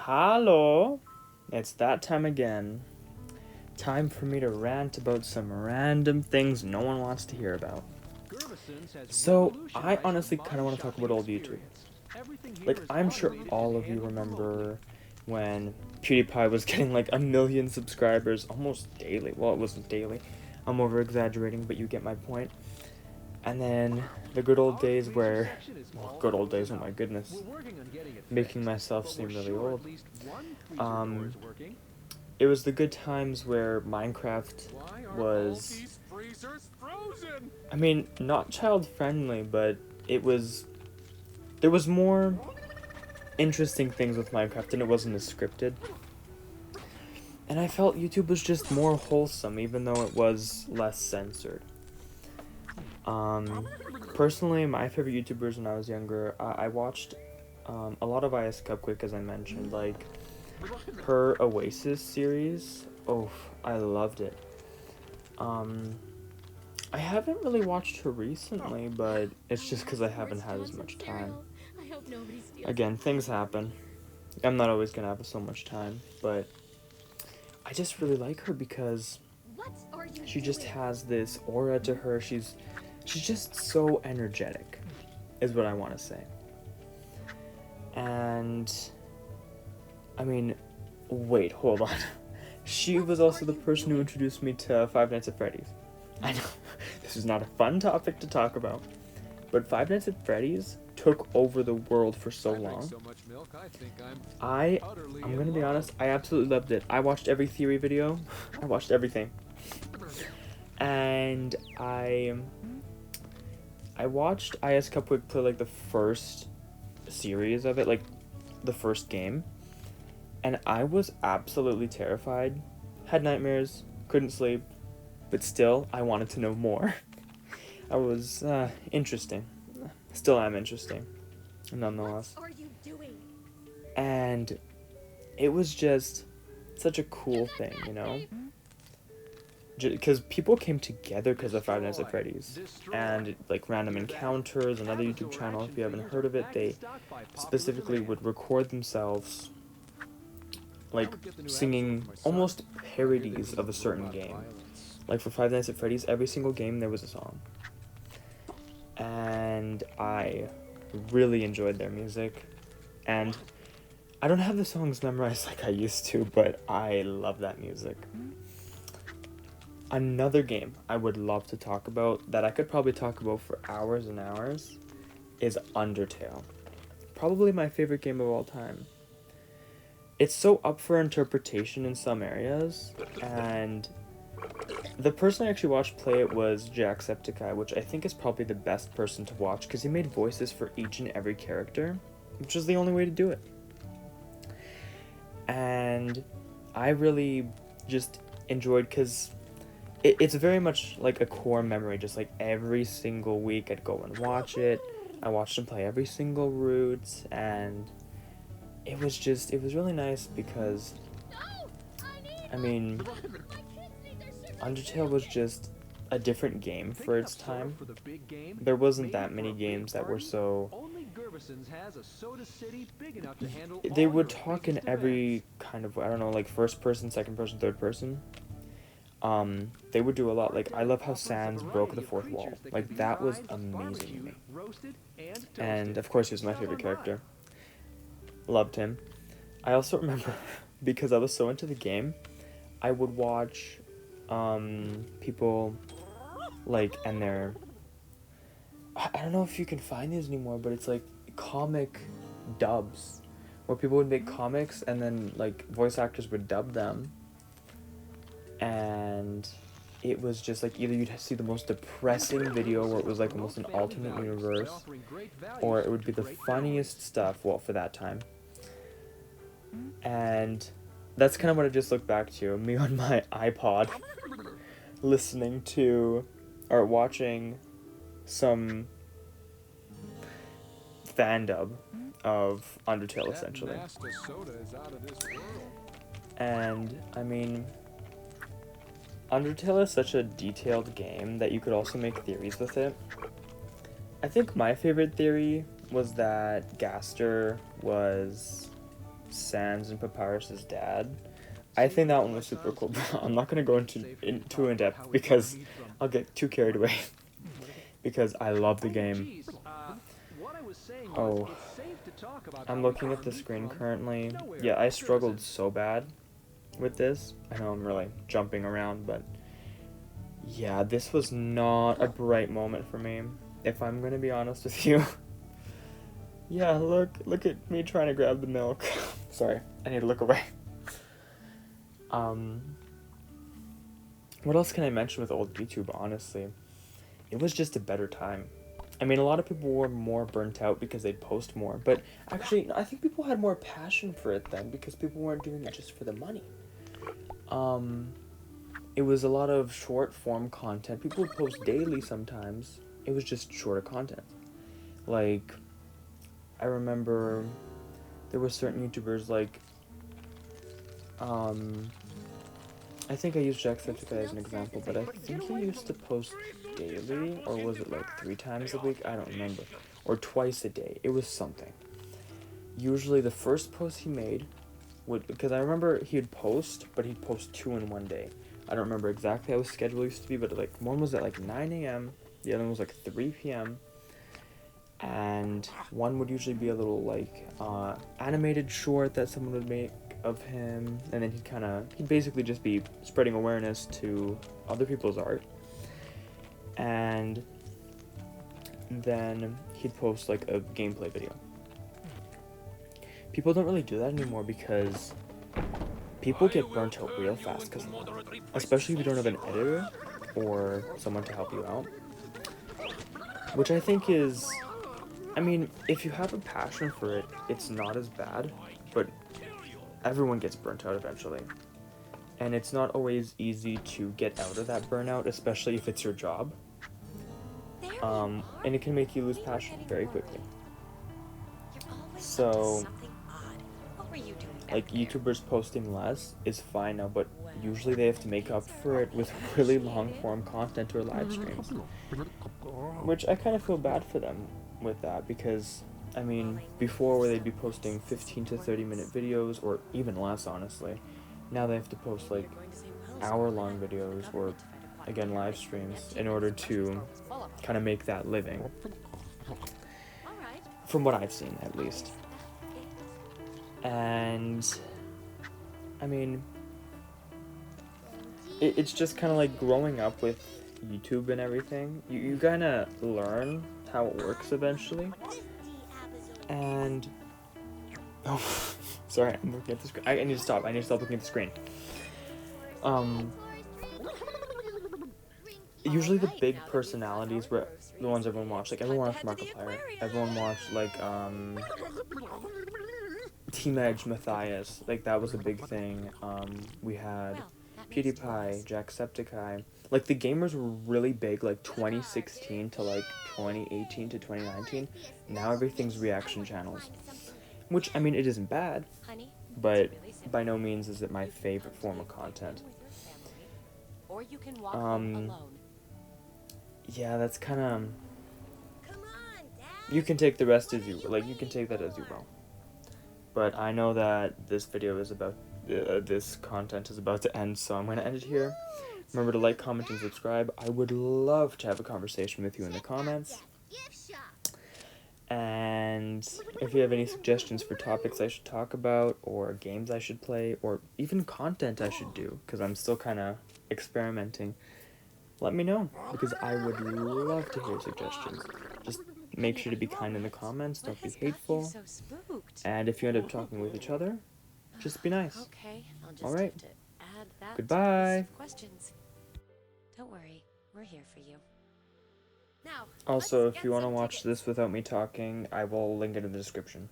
Hello! It's that time again. Time for me to rant about some random things no one wants to hear about. So, I honestly kind of want to talk about old YouTube. Like, I'm sure all of you remember when PewDiePie was getting like 1 million subscribers almost daily. Well, it wasn't daily. I'm over exaggerating, but you get my point. And then the good old days where, well, good old days, oh my goodness, making myself seem really old. It was the good times where Minecraft was, I mean, not child friendly, but there was more interesting things with Minecraft and it wasn't as scripted. And I felt YouTube was just more wholesome, even though it was less censored. Personally, my favorite YouTubers when I was younger, I watched a lot of IS Cupquake, as I mentioned, like her Oasis series. Oh, I loved it. I haven't really watched her recently, but it's just because I haven't had as much time. Again, things happen. I'm not always gonna have so much time, but I just really like her because she just has this aura to her. She's just so energetic, is what I want to say. And I mean, wait, hold on. She was also the person who introduced me to Five Nights at Freddy's. I know this is not a fun topic to talk about, but Five Nights at Freddy's took over the world for so long. I'm gonna be honest, I absolutely loved it. I watched every theory video. I watched everything. And I watched IS Cupquake play like the first series of it, like the first game. And I was absolutely terrified. Had nightmares, couldn't sleep, but still, I wanted to know more. I was interesting. Still am interesting, nonetheless. What are you doing? And it was just such a cool thing, you know? Because people came together because of Five Nights at Freddy's. And, like, Random Encounters, another YouTube channel, if you haven't heard of it, they specifically would record themselves, like, singing almost parodies of a certain game. Like, for Five Nights at Freddy's, every single game there was a song. And I really enjoyed their music. And I don't have the songs memorized like I used to, but I love that music. Another game I would love to talk about, that I could probably talk about for hours and hours, is Undertale. Probably my favorite game of all time. It's so up for interpretation in some areas, and the person I actually watched play it was Jacksepticeye, which I think is probably the best person to watch because he made voices for each and every character, which is the only way to do it. And I really just enjoyed, because it's very much like a core memory, just like every single week I'd go and watch it. I watched him play every single route, and it was really nice because, I mean, Undertale was just a different game for its time. There wasn't that many games that were so... They would talk in every kind of, I don't know, like first person, second person, third person. They would do a lot. Like, I love how Sans broke the fourth wall. Like, that was amazing to me. And of course he was my favorite character. Loved him. I also remember, because I was so into the game, I would watch people, like, and their, I don't know if you can find these anymore, but it's like comic dubs, where people would make comics and then like voice actors would dub them, and it was just like either you'd see the most depressing video where it was like almost an alternate universe, or it would be the funniest stuff, well, for that time. And that's kind of what I just looked back to, me on my iPod listening to or watching some fan dub of Undertale, essentially. And I mean, Undertale is such a detailed game that you could also make theories with it. I think my favorite theory was that Gaster was Sans and Papyrus's dad. I think that one was super cool, but I'm not gonna go too in depth because I'll get too carried away. Because I love the game. Oh, I'm looking at the screen currently. Yeah, I struggled so bad with this. I know I'm really jumping around, but yeah, this was not a bright moment for me, if I'm gonna be honest with you. Yeah, look at me trying to grab the milk. Sorry, I need to look away. What else can I mention with old YouTube, honestly? It was just a better time. I mean, a lot of people were more burnt out because they'd post more, but actually, I think people had more passion for it then because people weren't doing it just for the money. It was a lot of short form content. People would post daily sometimes. It was just shorter content. Like, I remember there were certain YouTubers like, I think I used Jacksepticeye as an example, but I think he used to post daily, or was it like 3 times a week? I don't remember. Or twice a day. It was something. Usually the first post he made would, because I remember he'd post, but he'd post 2 in one day. I don't remember exactly how his schedule used to be, but like one was at like 9 a.m., the other one was like 3 p.m., and one would usually be a little like animated short that someone would make of him, and then he'd basically just be spreading awareness to other people's art, and then he'd post like a gameplay video. People don't really do that anymore because people get burnt out real fast, because especially if you don't have an editor or someone to help you out, which I think is, I mean, if you have a passion for it, it's not as bad, but everyone gets burnt out eventually. And it's not always easy to get out of that burnout, especially if it's your job. And it can make you lose passion very quickly. So, like, YouTubers posting less is fine now, but usually they have to make up for it with really long form content or live streams. Which I kind of feel bad for them with that, because I mean, before where they'd be posting 15 to 30 minute videos, or even less, honestly. Now they have to post like hour-long videos, or again live streams, in order to kind of make that living. From what I've seen, at least. And I mean, it's just kind of like growing up with YouTube and everything. You kind of learn how it works eventually. And oh, sorry, I'm looking at the screen. I need to stop. I need to stop looking at the screen. Usually the big personalities were the ones everyone watched. Like, everyone watched Markiplier. Everyone watched like Team Edge, Matthias. Like, that was a big thing. We had PewDiePie, Jacksepticeye. Like, the gamers were really big, like 2016 to like 2018 to 2019. Now everything's reaction channels. Which, I mean, it isn't bad, but by no means is it my favorite form of content. Yeah, that's kind of, you can take the rest as you, like, you can take that as you will. But I know that this video is about, this content is about to end, so I'm going to end it here. Remember to like, comment, and subscribe. I would love to have a conversation with you in the comments. And if you have any suggestions for topics I should talk about, or games I should play, or even content I should do, because I'm still kind of experimenting, let me know, because I would love to hear suggestions. Just make sure to be kind in the comments, don't be hateful, and if you end up talking with each other, just be nice. Alright, goodbye! Don't worry, we're here for you. Also, if you want to watch this without me talking, I will link it in the description.